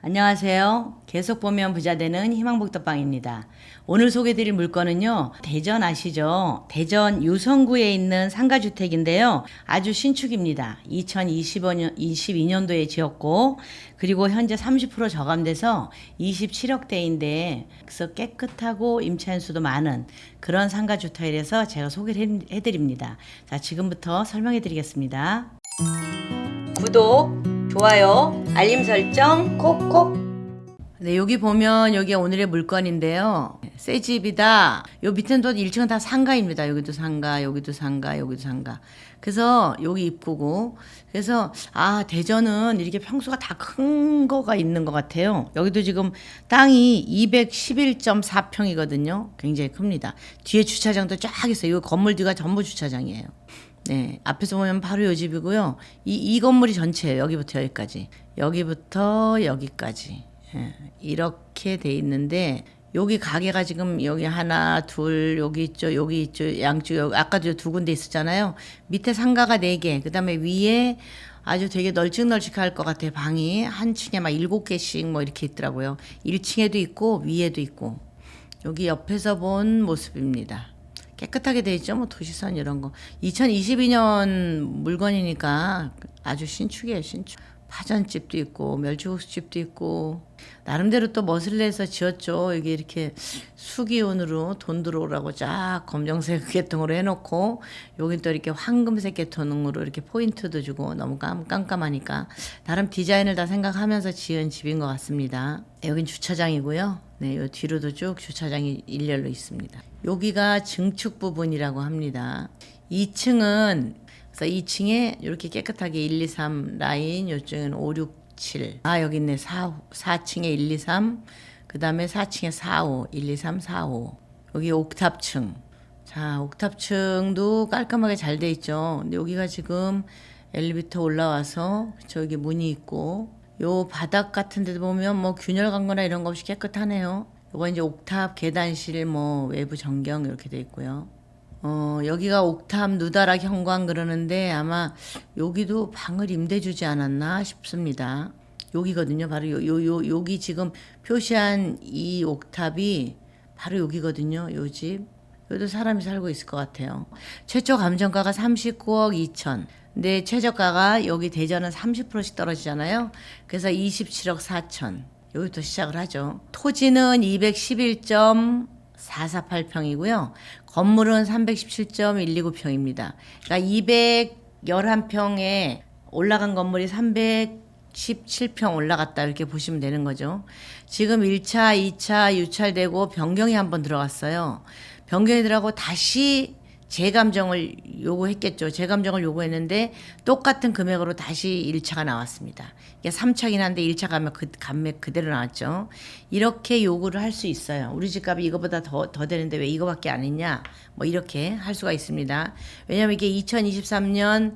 안녕하세요. 계속 보면 부자 되는 희망복덕방입니다. 오늘 소개드릴 물건은요. 대전 아시죠? 대전 유성구에 있는 상가주택인데요. 아주 신축입니다. 2022년도에 지었고 그리고 현재 30% 저감돼서 27억대인데 그래서 깨끗하고 임차인수도 많은 그런 상가주택이라서 제가 소개를 해드립니다. 자, 지금부터 설명해 드리겠습니다. 구독, 좋아요, 알림 설정 콕콕. 네, 여기 보면 여기 오늘의 물건인데요. 새 집이다. 요 밑에는 또 1층은 다 상가입니다. 여기도 상가, 여기도 상가, 여기도 상가. 그래서 여기 입구고. 그래서 대전은 이렇게 평수가 다 큰 거가 있는 것 같아요. 여기도 지금 땅이 211.4평이거든요. 굉장히 큽니다. 뒤에 주차장도 쫙 있어요. 이 건물 뒤가 전부 주차장이에요. 네, 앞에서 보면 바로 요 집이고요. 이 건물이 전체예요. 여기부터 여기까지. 여기부터 여기까지. 예, 이렇게 돼 있는데 여기 가게가 지금 여기 하나, 둘, 여기 있죠. 여기 있죠. 양쪽 여기 아까도 두 군데 있었잖아요. 밑에 상가가 4개. 그다음에 위에 아주 되게 널찍널찍할 것 같아요. 방이 한 층에 막 7개씩 뭐 이렇게 있더라고요. 1층에도 있고 위에도 있고. 여기 옆에서 본 모습입니다. 깨끗하게 돼 있죠. 뭐 도시선 이런 거. 2022년 물건이니까 아주 신축이에요. 신축. 파전집도 있고 멸치국수집도 있고 나름대로 또 멋을 내서 지었죠. 이게 이렇게 수기온으로 돈 들어오라고 쫙 검정색 계통으로 해놓고 여긴 또 이렇게 황금색 계통으로 이렇게 포인트도 주고 너무 깜깜하니까 나름 디자인을 다 생각하면서 지은 집인 것 같습니다. 여긴 주차장이고요. 네, 요 뒤로도 쭉 주차장이 일렬로 있습니다. 여기가 증축 부분이라고 합니다. 2층은 그래서 2층에 이렇게 깨끗하게 1, 2, 3 라인, 요쪽은 5, 6, 7. 여기 있네. 4층에 1, 2, 3. 그 다음에 4층에 4, 5. 1, 2, 3, 4, 5. 여기 옥탑층. 자, 옥탑층도 깔끔하게 잘 돼 있죠. 근데 여기가 지금 엘리베이터 올라와서 저기 문이 있고, 요 바닥 같은 데도 보면 뭐 균열 간 거나 이런 거 없이 깨끗하네요. 요거 이제 옥탑 계단실 뭐 외부 전경 이렇게 돼 있고요. 여기가 옥탑 누다락 현관 그러는데 아마 여기도 방을 임대 주지 않았나 싶습니다. 여기거든요. 바로 여기 지금 표시한 이 옥탑이 바로 여기거든요. 요 집. 여기도 사람이 살고 있을 것 같아요. 최초 감정가가 39억 2천. 근데 최저가가 여기 대전은 30%씩 떨어지잖아요. 그래서 27억 4천. 여기부터 시작을 하죠. 토지는 211.448평이고요. 건물은 317.129평입니다. 그러니까 211평에 올라간 건물이 317평 올라갔다 이렇게 보시면 되는 거죠. 지금 1차, 2차 유찰되고 변경이 한번 들어갔어요. 변경이 들어가고 다시 재감정을 요구했겠죠. 재감정을 요구했는데 똑같은 금액으로 다시 1차가 나왔습니다. 이게 3차긴 한데 1차 가면 그 감액 그대로 나왔죠. 이렇게 요구를 할 수 있어요. 우리 집값이 이거보다 더 되는데 왜 이거밖에 안 했냐? 뭐 이렇게 할 수가 있습니다. 왜냐하면 이게 2023년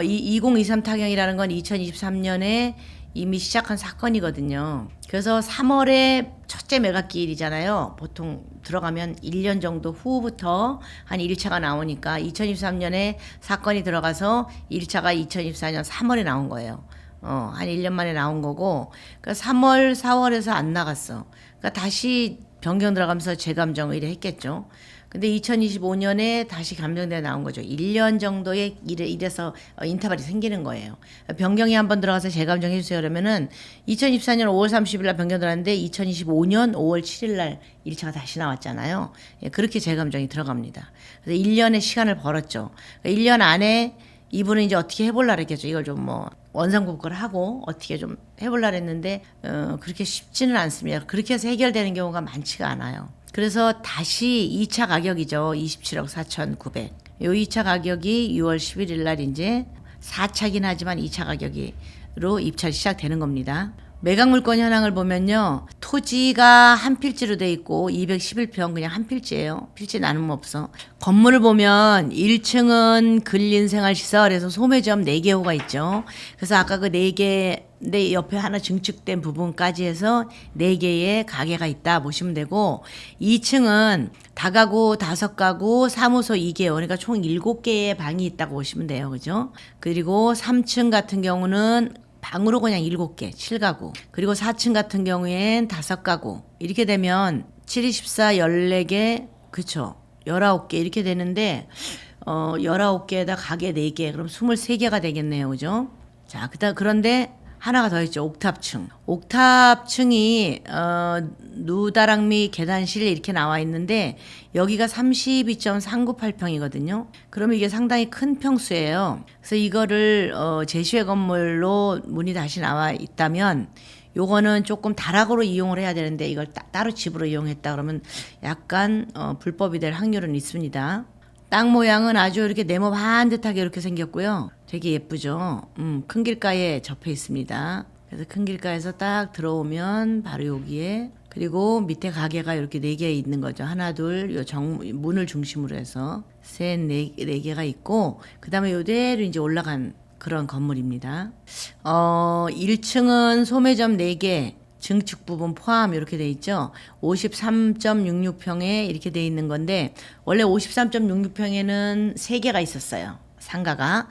2023 타경이라는 건 2023년에 이미 시작한 사건이거든요. 그래서 3월에 첫째 매각기일이잖아요. 보통 들어가면 1년 정도 후부터 한 1차가 나오니까 2023년에 사건이 들어가서 1차가 2024년 3월에 나온 거예요. 한 1년 만에 나온 거고, 그러니까 3월, 4월에서 안 나갔어. 그러니까 다시 변경 들어가면서 재감정 의뢰 했겠죠. 근데 2025년에 다시 감정대가 나온 거죠. 1년 정도의 이래서 인터벌이 생기는 거예요. 변경이 한번 들어가서 재감정 해주세요. 그러면은 2024년 5월 30일 날 변경 들어갔는데 2025년 5월 7일 날 1차가 다시 나왔잖아요. 예, 그렇게 재감정이 들어갑니다. 그래서 1년의 시간을 벌었죠. 그러니까 1년 안에 이분은 이제 어떻게 해볼라 그랬겠죠. 이걸 좀 뭐 원상복구를 하고 어떻게 좀 해볼라 그랬는데 그렇게 쉽지는 않습니다. 그렇게 해서 해결되는 경우가 많지가 않아요. 그래서 다시 2차 가격이죠. 27억 4,900. 요 2차 가격이 6월 11일 날 이제 4차긴 하지만 2차 가격으로 입찰이 시작되는 겁니다. 매각 물건 현황을 보면요. 토지가 한 필지로 돼 있고 211평 그냥 한 필지예요. 필지 나눔 없어. 건물을 보면 1층은 근린생활시설에서 소매점 4개 호가 있죠. 그래서 아까 그 4개 내 옆에 하나 증축된 부분까지 해서 4개의 가게가 있다 보시면 되고 2층은 다가구 5가구 사무소 2개요. 그러니까 총 7개의 방이 있다고 보시면 돼요. 그죠? 그리고 3층 같은 경우는 방으로 그냥 7개, 7가구. 그리고 4층 같은 경우엔 5가구. 이렇게 되면 7, 24, 14개, 그쵸. 19개 이렇게 되는데, 19개에다 가게 4개, 그럼 23개가 되겠네요. 그죠? 자, 그런데 하나가 더 있죠. 옥탑층. 옥탑층이, 누다랑미 계단실 이렇게 나와 있는데, 여기가 32.398평이거든요. 그러면 이게 상당히 큰 평수예요. 그래서 이거를, 제시회 건물로 문이 다시 나와 있다면, 요거는 조금 다락으로 이용을 해야 되는데, 이걸 따로 집으로 이용했다 그러면 약간, 불법이 될 확률은 있습니다. 땅 모양은 아주 이렇게 네모 반듯하게 이렇게 생겼고요. 되게 예쁘죠. 큰 길가에 접해 있습니다. 그래서 큰 길가에서 딱 들어오면 바로 여기에, 그리고 밑에 가게가 이렇게 4개 있는 거죠. 하나, 둘, 문을 중심으로 해서 셋, 네 개가 있고, 그 다음에 요대로 이제 올라간 그런 건물입니다. 1층은 소매점 4개, 증축 부분 포함 이렇게 돼 있죠. 53.66평에 이렇게 돼 있는 건데, 원래 53.66평에는 3개가 있었어요. 상가가.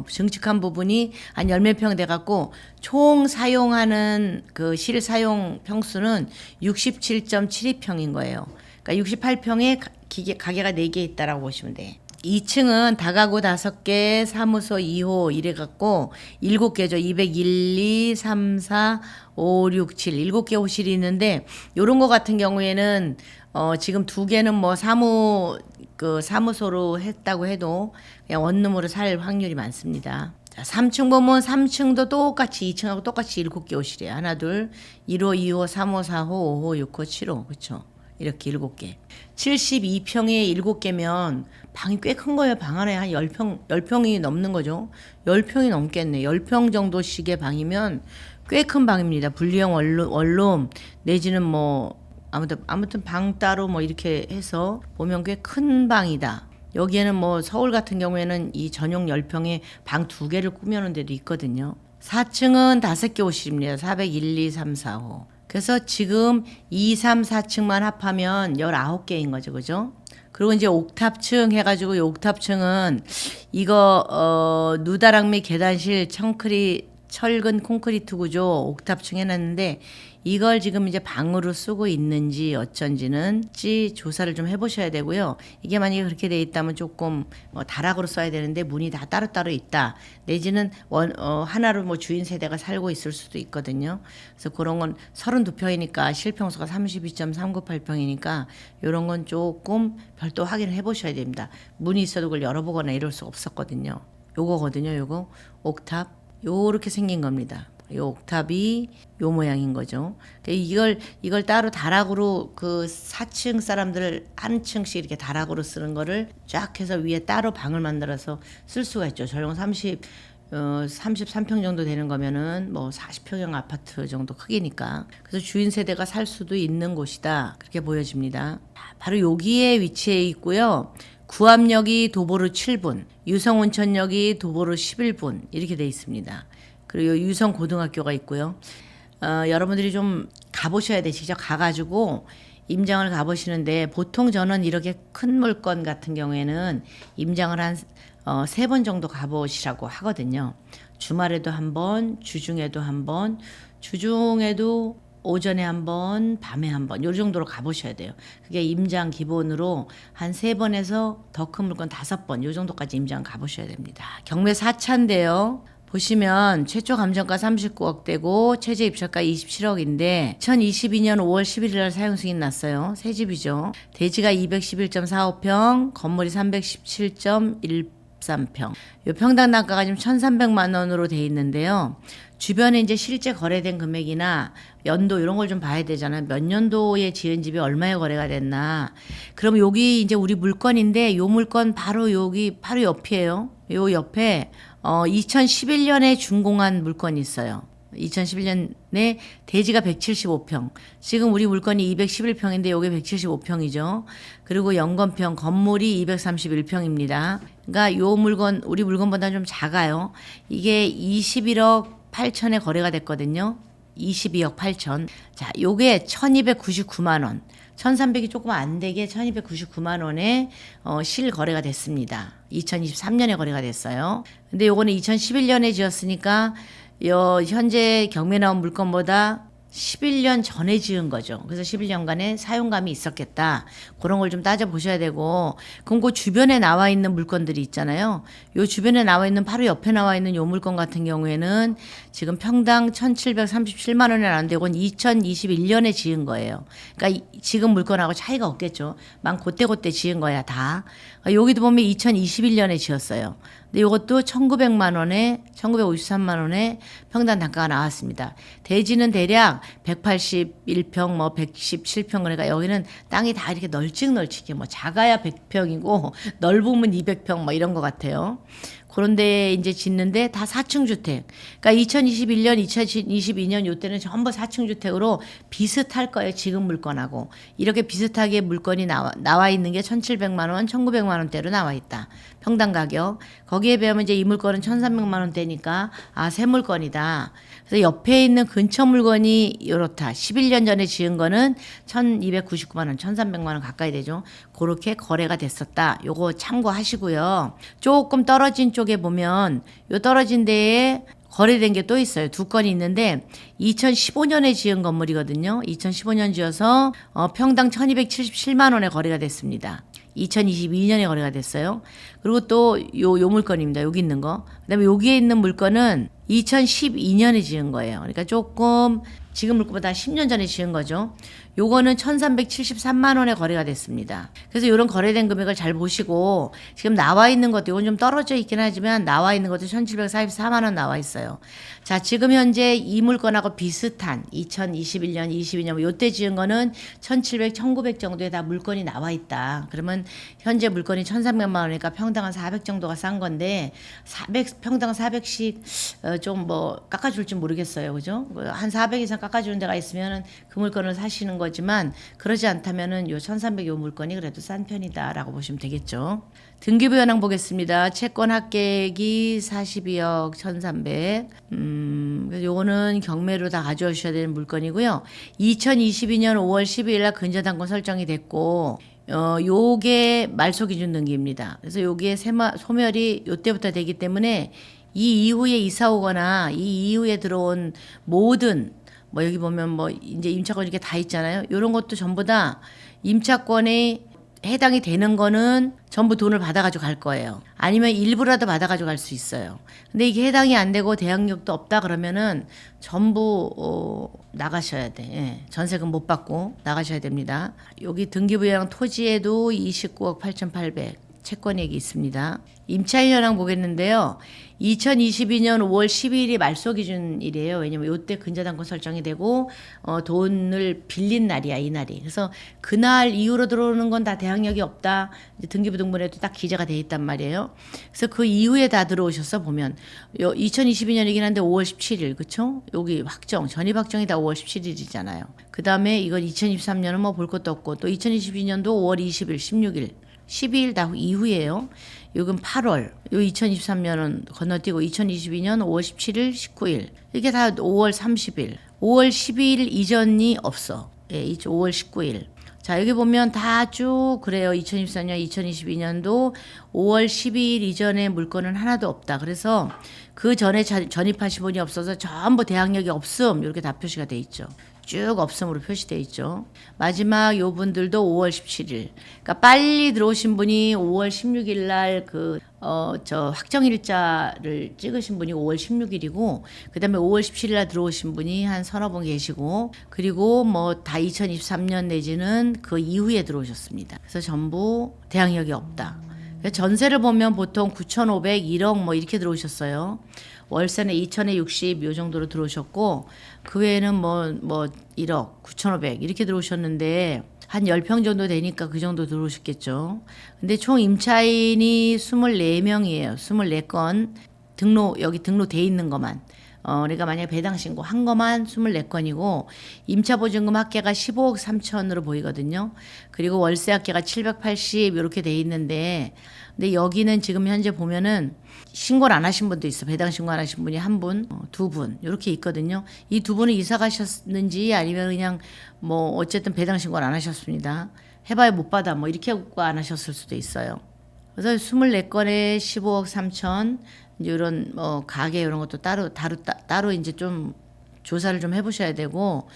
증축한 부분이 한 열몇 평 돼갖고, 총 사용하는 그 실사용 평수는 67.72평인 거예요. 그러니까 68평에 가게가 4개 있다라고 보시면 돼. 2층은 다가구 5개, 사무소 2호 이래갖고 7개죠. 201, 2, 3, 4, 5, 6, 7. 7개 호실이 있는데, 요런 거 같은 경우에는, 지금 2개는 뭐 사무소로 했다고 해도 그냥 원룸으로 살 확률이 많습니다. 자, 3층 보면 3층도 똑같이 2층하고 똑같이 7개 호실이에요. 하나, 둘, 1호, 2호, 3호, 4호, 5호, 6호, 7호. 그쵸? 이렇게 7개. 72평에 7개면 방이 꽤 큰 거예요. 방 안에 한 10평이 넘는 거죠. 10평이 넘겠네. 10평 정도씩의 방이면 꽤 큰 방입니다. 분리형 원룸 내지는 뭐 아무튼 방 따로 뭐 이렇게 해서 보면 꽤 큰 방이다. 여기에는 뭐 서울 같은 경우에는 이 전용 10평에 방 2개를 꾸며놓은 데도 있거든요. 4층은 5개 호실입니다. 401, 2, 3, 4호. 그래서 지금 2, 3, 4층만 합하면 19개인 거죠. 그죠? 그리고 이제 옥탑층 해가지고, 이 옥탑층은 이거, 누다랑미 계단실 철근 콘크리트 구조 옥탑층 해놨는데, 이걸 지금 이제 방으로 쓰고 있는지 어쩐지는 조사를 좀 해보셔야 되고요. 이게 만약에 그렇게 돼 있다면 조금 다락으로 써야 되는데 문이 다 따로따로 있다. 내지는 하나로 뭐 주인 세대가 살고 있을 수도 있거든요. 그래서 그런 건 32평이니까 실평수가 32.398평이니까 이런 건 조금 별도 확인을 해보셔야 됩니다. 문이 있어도 그걸 열어보거나 이럴 수 없었거든요. 요거거든요. 요거 옥탑 요렇게 생긴 겁니다. 요 옥탑이 요 모양인 거죠. 이걸 따로 다락으로 그 4층 사람들 한 층씩 이렇게 다락으로 쓰는 거를 쫙 해서 위에 따로 방을 만들어서 쓸 수가 있죠. 저용 33평 정도 되는 거면은 뭐 40평형 아파트 정도 크기니까. 그래서 주인 세대가 살 수도 있는 곳이다. 그렇게 보여집니다. 바로 여기에 위치해 있고요. 구암역이 도보로 7분, 유성온천역이 도보로 11분 이렇게 돼 있습니다. 그리고 유성 고등학교가 있고요. 여러분들이 좀 가보셔야 돼. 직접 가가지고 임장을 가보시는데, 보통 저는 이렇게 큰 물건 같은 경우에는 임장을 한 3번 정도 가보시라고 하거든요. 주말에도 한 번, 주중에도 한 번, 주중에도 오전에 한 번, 밤에 한 번, 요 정도로 가보셔야 돼요. 그게 임장 기본으로 한 3번에서 더 큰 물건 5번, 요 정도까지 임장 가보셔야 됩니다. 경매 4차인데요. 보시면 최초 감정가 39억대고 최저 입찰가 27억인데 2022년 5월 11일 날 사용 승인 났어요. 새 집이죠. 대지가 211.45평, 건물이 317.13평. 요 평당 단가가 지금 1,300만 원으로 돼 있는데요. 주변에 이제 실제 거래된 금액이나 연도 이런 걸 좀 봐야 되잖아요. 몇 년도에 지은 집이 얼마에 거래가 됐나. 그럼 여기 이제 우리 물건인데, 요 물건 바로 여기 바로 옆이에요. 요 옆에 2011년에 준공한 물건이 있어요. 2011년에 대지가 175평. 지금 우리 물건이 211평인데 요게 175평이죠. 그리고 연건평 건물이 231평입니다. 그러니까 요 물건 우리 물건보다 좀 작아요. 이게 21억 8천에 거래가 됐거든요. 22억 8천. 자, 요게 1299만 원. 1300이 조금 안 되게 1299만 원에 실 거래가 됐습니다. 2023년에 거래가 됐어요. 근데 요거는 2011년에 지었으니까 현재 경매 나온 물건보다 11년 전에 지은 거죠. 그래서 11년간의 사용감이 있었겠다. 그런 걸 좀 따져보셔야 되고, 그럼 그 주변에 나와 있는 물건들이 있잖아요. 요 주변에 나와 있는, 바로 옆에 나와 있는 요 물건 같은 경우에는 지금 평당 1,737만 원에 안 되고 2021년에 지은 거예요. 그러니까 지금 물건하고 차이가 없겠죠. 그때 지은 거야, 다. 여기도 보면 2021년에 지었어요. 근데 이것도 1,900만 원에 1,953만 원에 평당 단가가 나왔습니다. 대지는 대략 181평, 뭐 117평, 그러니까 여기는 땅이 다 이렇게 널찍널찍해. 뭐 작아야 100평이고 넓으면 200평 뭐 이런 것 같아요. 그런데 이제 짓는데 다 4층 주택. 그러니까 2021년, 2022년 요때는 전부 4층 주택으로 비슷할 거예요. 지금 물건하고. 이렇게 비슷하게 물건이 나와 있는 게 1,700만 원, 1,900만 원대로 나와 있다. 평당 가격. 거기에 비하면 이제 이 물건은 1,300만 원대니까 새 물건이다. 그래서 옆에 있는 근처 물건이 이렇다. 11년 전에 지은 거는 1,299만 원, 1,300만 원 가까이 되죠. 그렇게 거래가 됐었다. 요거 참고하시고요. 조금 떨어진 쪽에 보면 요 떨어진 데에 거래된 게 또 있어요. 두 건이 있는데 2015년에 지은 건물이거든요. 2015년 지어서 평당 1,277만 원에 거래가 됐습니다. 2022년에 거래가 됐어요. 그리고 또 요 물건입니다. 여기 있는 거. 그다음에 여기에 있는 물건은 2012년에 지은 거예요. 그러니까 조금 지금 물건보다 10년 전에 지은 거죠. 요거는 1,373만 원에 거래가 됐습니다. 그래서 이런 거래된 금액을 잘 보시고 지금 나와 있는 것도 이건 좀 떨어져 있긴 하지만 나와 있는 것도 1,744만 원 나와 있어요. 자, 지금 현재 이 물건하고 비슷한 2021년, 22년 요때 지은 거는 1,700, 1,900 정도에 다 물건이 나와 있다. 그러면 현재 물건이 1,300만 원이니까 평당 한 400 정도가 싼 건데 400 평당 400씩 좀 뭐 깎아줄지 모르겠어요. 그죠? 한 400 이상 깎아주는 데가 있으면 그 물건을 사시는 거지만 그러지 않다면은 요 1,300 요 물건이 그래도 싼 편이다라고 보시면 되겠죠. 등기부 현황 보겠습니다. 채권 합계액이 42억 1,300. 요거는 경매로 다 가져오셔야 되는 물건이고요. 2022년 5월 12일 날 근저당권 설정이 됐고 요게 말소 기준 등기입니다. 그래서 요게 소멸이 요때부터 되기 때문에 이 이후에 이사 오거나 이 이후에 들어온 모든 뭐 여기 보면 뭐 이제 임차권 이렇게 다 있잖아요. 이런 것도 전부 다 임차권에 해당이 되는 거는 전부 돈을 받아가지고 갈 거예요. 아니면 일부라도 받아가지고 갈 수 있어요. 근데 이게 해당이 안 되고 대항력도 없다 그러면은 전부 나가셔야 돼. 예. 전세금 못 받고 나가셔야 됩니다. 여기 등기부양 토지에도 29억 8,800 채권액이 있습니다. 임차인 현황 보겠는데요. 2022년 5월 12일이 말소 기준일이에요. 왜냐면 이때 근저당권 설정이 되고 돈을 빌린 날이야, 이 날이. 그래서 그날 이후로 들어오는 건 다 대항력이 없다. 이제 등기부 등본에도 딱 기재가 돼 있단 말이에요. 그래서 그 이후에 다 들어오셨어 보면 2022년이긴 한데 5월 17일, 그렇죠? 여기 전입 확정이 다 5월 17일이잖아요. 그다음에 이건 2023년은 뭐 볼 것도 없고 또 2022년도 5월 20일, 16일 12일 다 이후예요. 요건 8월, 요 2023년은 건너뛰고 2022년 5월 17일, 19일 이게 다 5월 30일, 5월 12일 이전이 없어. 예, 5월 19일. 자, 여기 보면 다 쭉 그래요. 2024년, 2022년도 5월 12일 이전에 물건은 하나도 없다. 그래서 그 전에 전입하신 분이 없어서 전부 대항력이 없음 이렇게 다 표시가 돼 있죠. 쭉 없음으로 표시되어 있죠. 마지막 요 분들도 5월 17일. 그러니까 빨리 들어오신 분이 5월 16일 날 확정일자를 찍으신 분이 5월 16일이고, 그 다음에 5월 17일 날 들어오신 분이 한 서너 분 계시고, 그리고 뭐 다 2023년 내지는 그 이후에 들어오셨습니다. 그래서 전부 대항력이 없다. 전세를 보면 보통 9,500, 1억 뭐 이렇게 들어오셨어요. 월세는 2,000에 60 요 정도로 들어오셨고 그 외에는 뭐 1억 9,500 이렇게 들어오셨는데 한 10평 정도 되니까 그 정도 들어오셨겠죠. 근데 총 임차인이 24명이에요. 24건 여기 등록돼 있는 것만. 그러니까 만약에 배당 신고 한 것만 24건이고 임차 보증금 합계가 15억 3천으로 보이거든요. 그리고 월세 합계가 780 이렇게 돼 있는데 근데 여기는 지금 현재 보면은 신고를 안 하신 분도 있어. 배당 신고 안 하신 분이 한 분, 두 분 이렇게 있거든요. 이 두 분은 이사 가셨는지 아니면 그냥 뭐 어쨌든 배당 신고를 안 하셨습니다. 해봐야 못 받아 뭐 이렇게 하고 안 하셨을 수도 있어요. 그래서 24건에 15억 3천 이제 이런 뭐 가게 이런 것도 따로 이제 좀 조사를 좀 해보셔야 되고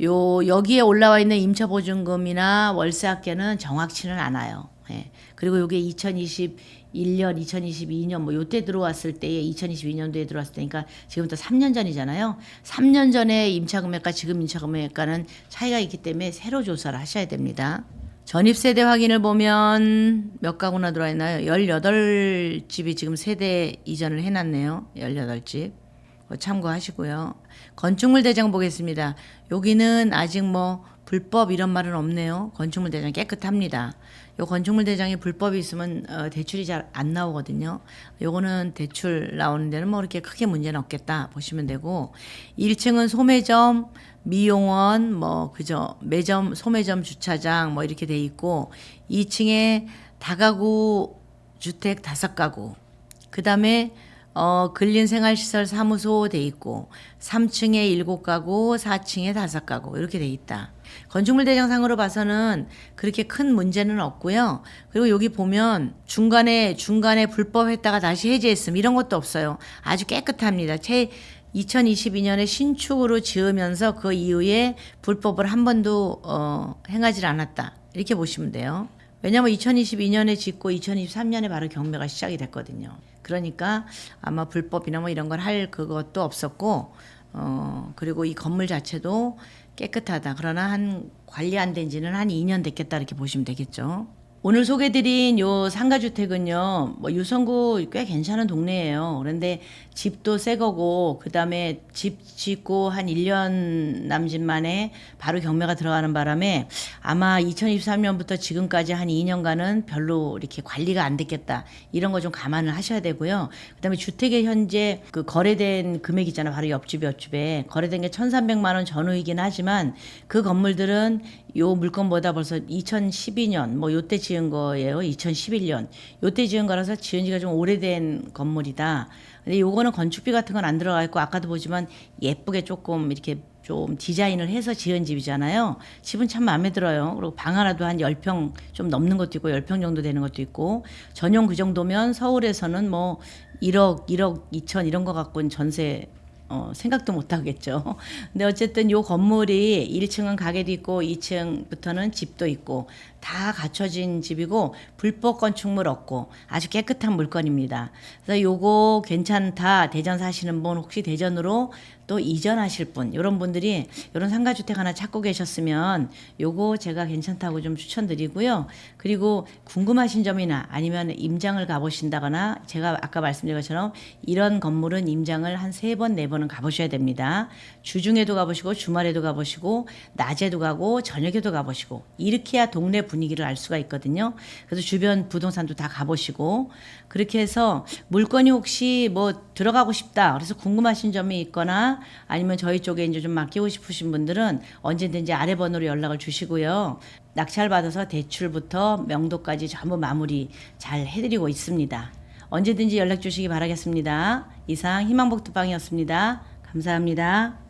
여기에 올라와 있는 임차보증금이나 월세학계는 정확치는 않아요. 예. 그리고 이게 2021년, 2022년 뭐 요때 들어왔을 때에 2022년도에 들어왔을 때니까 지금부터 3년 전이잖아요. 3년 전에 임차금액과 지금 임차금액과는 차이가 있기 때문에 새로 조사를 하셔야 됩니다. 전입세대 확인을 보면 몇 가구나 들어와 있나요? 18집이 지금 세대 이전을 해놨네요. 18집. 참고하시고요. 건축물 대장 보겠습니다. 여기는 아직 뭐 불법 이런 말은 없네요. 건축물 대장 깨끗합니다. 요 건축물 대장에 불법이 있으면 대출이 잘 안 나오거든요. 요거는 대출 나오는 데는 뭐 그렇게 크게 문제는 없겠다 보시면 되고 1층은 소매점, 미용원, 뭐 그저 매점, 소매점 주차장 뭐 이렇게 돼 있고 2층에 다가구 주택 5가구. 그다음에 근린생활시설 사무소 돼 있고 3층에 7가구, 4층에 5가구 이렇게 돼 있다. 건축물 대장상으로 봐서는 그렇게 큰 문제는 없고요. 그리고 여기 보면 중간에 불법했다가 다시 해제했음 이런 것도 없어요. 아주 깨끗합니다. 2022년에 신축으로 지으면서 그 이후에 불법을 한 번도 행하지 않았다. 이렇게 보시면 돼요. 왜냐하면 2022년에 짓고 2023년에 바로 경매가 시작이 됐거든요. 그러니까 아마 불법이나 뭐 이런 걸 할 그것도 없었고, 그리고 이 건물 자체도 깨끗하다. 그러나 관리 안 된 지는 한 2년 됐겠다. 이렇게 보시면 되겠죠. 오늘 소개드린 요 상가주택은요, 뭐 유성구 꽤 괜찮은 동네예요. 그런데 집도 새 거고, 그 다음에 집 짓고 한 1년 남짓 만에 바로 경매가 들어가는 바람에 아마 2023년부터 지금까지 한 2년간은 별로 이렇게 관리가 안 됐겠다. 이런 거 좀 감안을 하셔야 되고요. 그 다음에 주택의 현재 그 거래된 금액 있잖아요. 바로 옆집에 거래된 게 1,300만 원 전후이긴 하지만 그 건물들은 요 물건보다 벌써 2012년 뭐 요때 지은 거예요. 2011년 요때 지은 거라서 지은 지가 좀 오래된 건물이다. 근데 요거는 건축비 같은 건 안 들어가 있고 아까도 보지만 예쁘게 조금 이렇게 좀 디자인을 해서 지은 집이잖아요. 집은 참 마음에 들어요. 그리고 방 하나도 한 10평 좀 넘는 것도 있고 10평 정도 되는 것도 있고 전용 그 정도면 서울에서는 뭐 1억 2천 이런 거 갖고는 전세 생각도 못 하겠죠. 근데 어쨌든 요 건물이 1층은 가게도 있고 2층부터는 집도 있고 다 갖춰진 집이고 불법 건축물 없고 아주 깨끗한 물건입니다. 그래서 요거 괜찮다. 대전 사시는 분 혹시 대전으로 또 이전하실 분 이런 분들이 이런 상가주택 하나 찾고 계셨으면 요거 제가 괜찮다고 좀 추천드리고요. 그리고 궁금하신 점이나 아니면 임장을 가보신다거나 제가 아까 말씀드린 것처럼 이런 건물은 임장을 한 3번, 4번은 가보셔야 됩니다. 주중에도 가보시고 주말에도 가보시고 낮에도 가고 저녁에도 가보시고 이렇게 해야 동네 분위기를 알 수가 있거든요. 그래서 주변 부동산도 다 가보시고 그렇게 해서 물건이 혹시 뭐 들어가고 싶다. 그래서 궁금하신 점이 있거나 아니면 저희 쪽에 이제 좀 맡기고 싶으신 분들은 언제든지 아래 번호로 연락을 주시고요. 낙찰 받아서 대출부터 명도까지 전부 마무리 잘 해드리고 있습니다. 언제든지 연락 주시기 바라겠습니다. 이상 희망복두방이었습니다. 감사합니다.